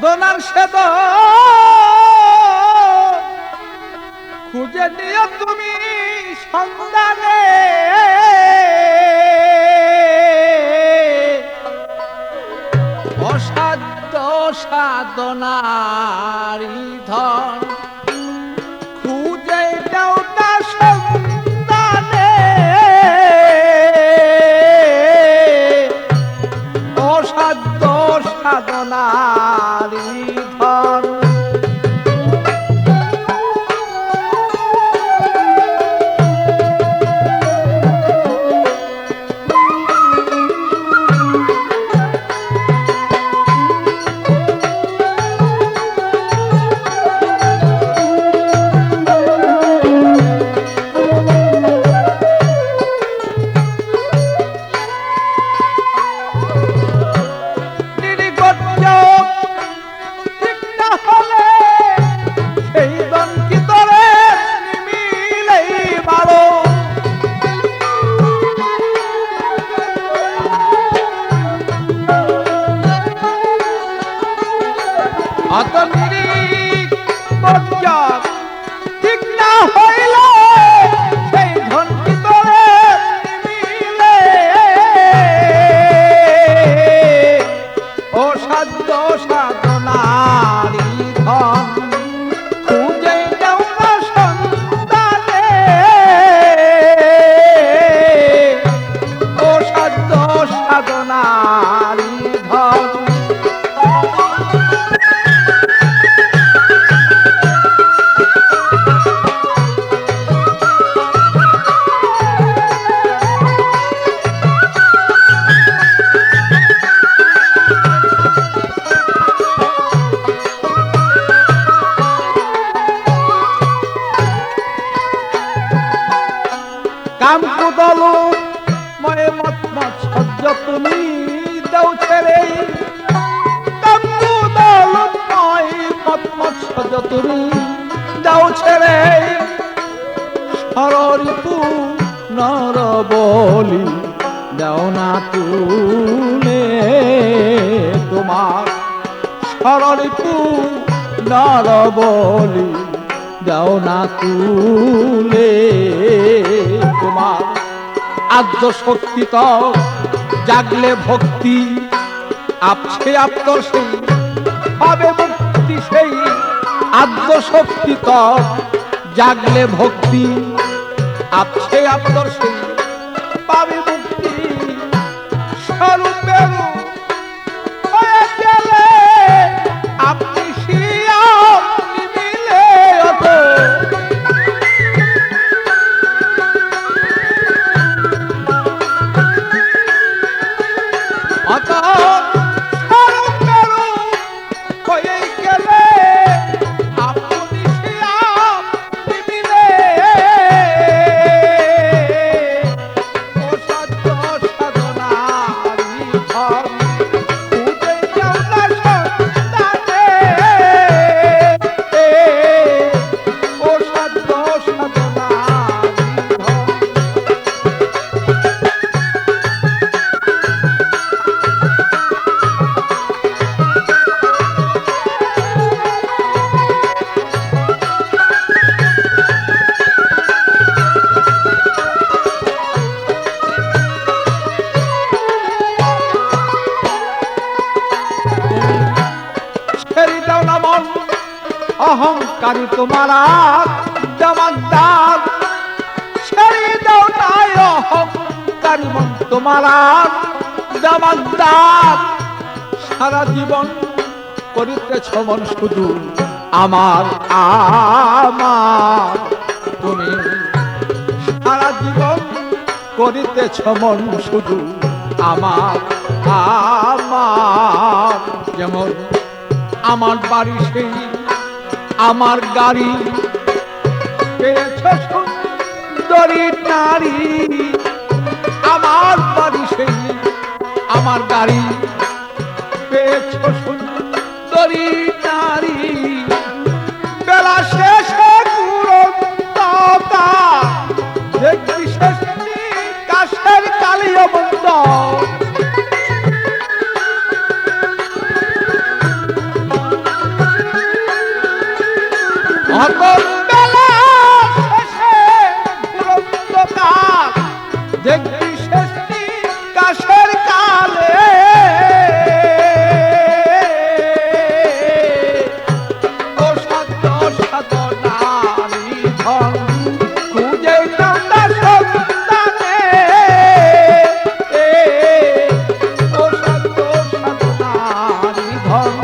দোনার সেদ খুঁজে নিও তুমি সন্ধানে, অসাধ্য সাধনারি ধন খুঁজে দাও না সন্ধানে, অসাধ্য সাধনারি ধন। কাম কুদল ময়ে মত সহ্য তুমি দাও ছেড়ে, কাম কুদল ময়ে মত সহ্য তুমি দাও ছেড়ে, সররিপু নর বলি দাও না তুলে তোমার, সররিপু নর বলি দাও না তুলে তোমার। আদ্য শক্তি তো জাগলে ভক্তি আপসে আপতর সেই হবে মুক্তি, সেই আদ্য শক্তি তো জাগলে ভক্তি আপসে আপতর সেই পাবে মুক্তি। স্বরূপের হয়ে গেলে আপনি শিয়া মিলে হতো, অহংকারী তোমার জমাদার ছেড়ে দাও নাই, অহংকারী মন তোমার জমাদার। সারা জীবন করিতেছ মন শুধু আমার আমার, তুমি সারা জীবন করিতেছ মন শুধু আমার আমার। যেমন আমার বাড়ি সেই আমার গাড়ি পেয়েছ সুন্দরী নারী, আমার বাড়ি সেই আমার গাড়ি পেয়েছ সুন্দরী নারী। বেলা শেষে দেখবি শেষ কাশের কালীয় বন্ধ দেখবি শেষটি কাশের কালে ও সাধ্য সাধনারি ধন খুঁজে নাও তার সন্তানে ও সাধ্য সাধনারি ধন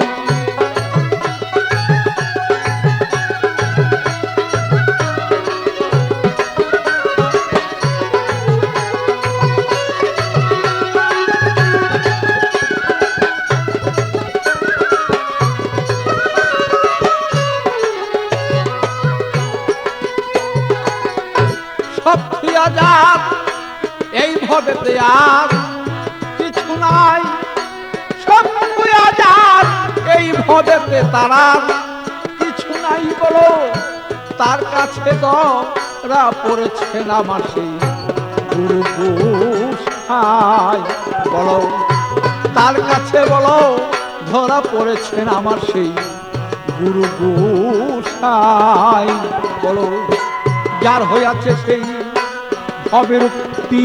এই ভবেতে আর কিছু নাই, সব আজাদ এই ভবেতে তারা কিছু নাই বলো। তার কাছে ধরা পড়েছেন আমার সেই গুরু গোসাই বলো, তার কাছে বলো ধরা পড়েছেন আমার সেই গুরু গোসাই বলো। যার হইয়াছে সেই ভবের মুক্তি,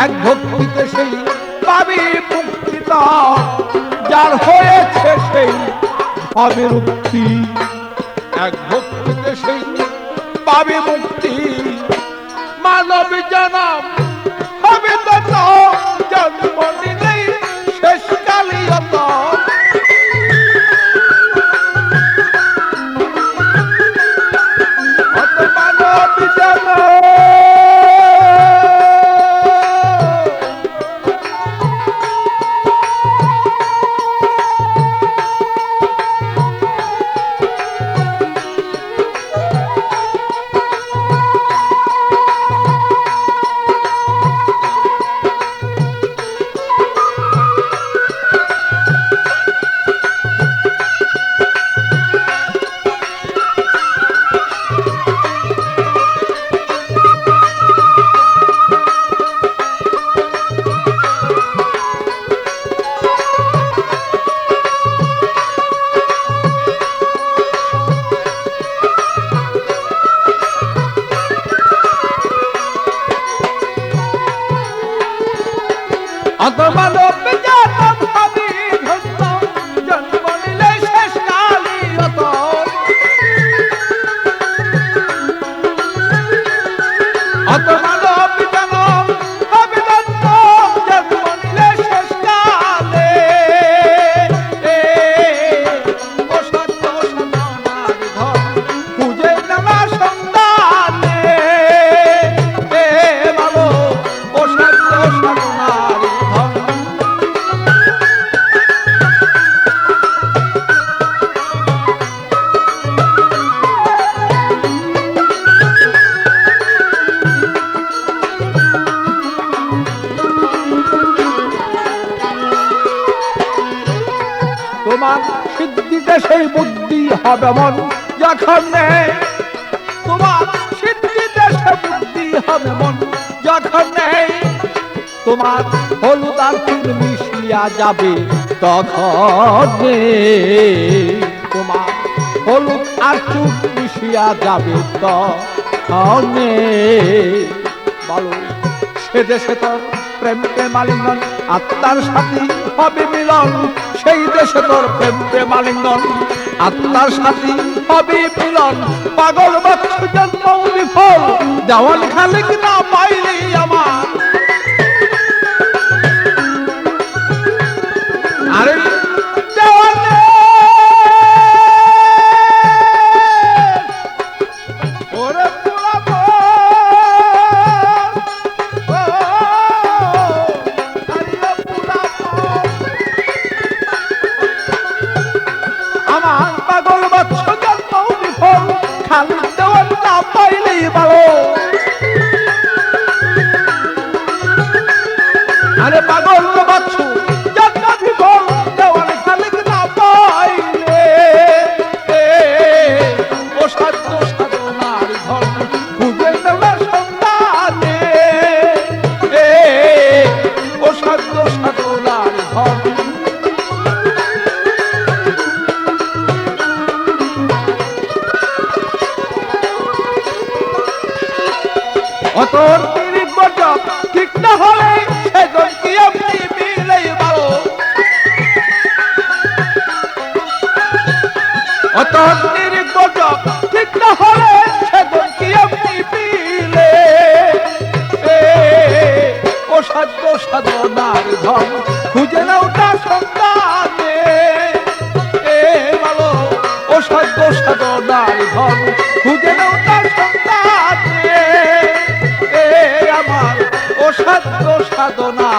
এক ভক্তিতে সেই পাবি মুক্তি। যার হয়েছে সেই ভবের মুক্তি, এক ভক্তিতে সেই পাবি মুক্তি। মানব জনম হবে তত, জন্ম নিলেই শেষ কালিয়ত। মানব জনম মানব জনম হবে ধন্য, জন্ম নিলে শেষ কালিয়ত। মানব জনম হবে ধন্য, জন্ম নিলে শেষ কালে। ও সত্য সাধনার ধন খুঁজে নানা সন্তানে বলো, ও সত্য সাধনার তোমার সিদ্ধিতে সেই বুদ্ধি হবে মন যখন নেই। তোমার সিদ্ধিতে সেই বুদ্ধি হবে মন যখন নেই। তোমার হলুদ আর চুন মিশিয়া যাবে তখন। তোমার হলুদ আর চুন মিশিয়া যাবে তখন। বলো সে দেশে তোর প্রেম প্রেমালিঙ্গন, আত্মার সাথী হবে মিলন। সেই দেশে তোর প্রেম প্রেমালিঙ্গন, আত্মার সাথী হবে মিলন। পাগল বৎস জন্ম বিফল, দেওয়াল খালিক না পাইলি আমার। আরে দেওয়ালে ওরে পুরাবো, আমার পাগল বৎস জন্ম বিফল, খালি দেওয়াল না পাইলেই ভালো। আরে পাগল বৎস জন্ম বিফল, দেওয়াল খালি না পাইলে। ও সাধ্য সাধনার ধন খুঁজে নেওয়া সন্তানে। ও সাধ্য সাধনার ধন অতর গজব ঠিক না হলে সেজন কি এমনি মিলেই ভালো অতন্ত্রীর গজব ঠিক না হলে সেজন কি এমনি মিলে অসাধ্য সাধনার ধন খুঁজে নাও তার সন্তানে ভালো অসাধ্য সাধনার ধন খুঁজে নাও তার সন্তানে আমার অসাধ্য সাধনা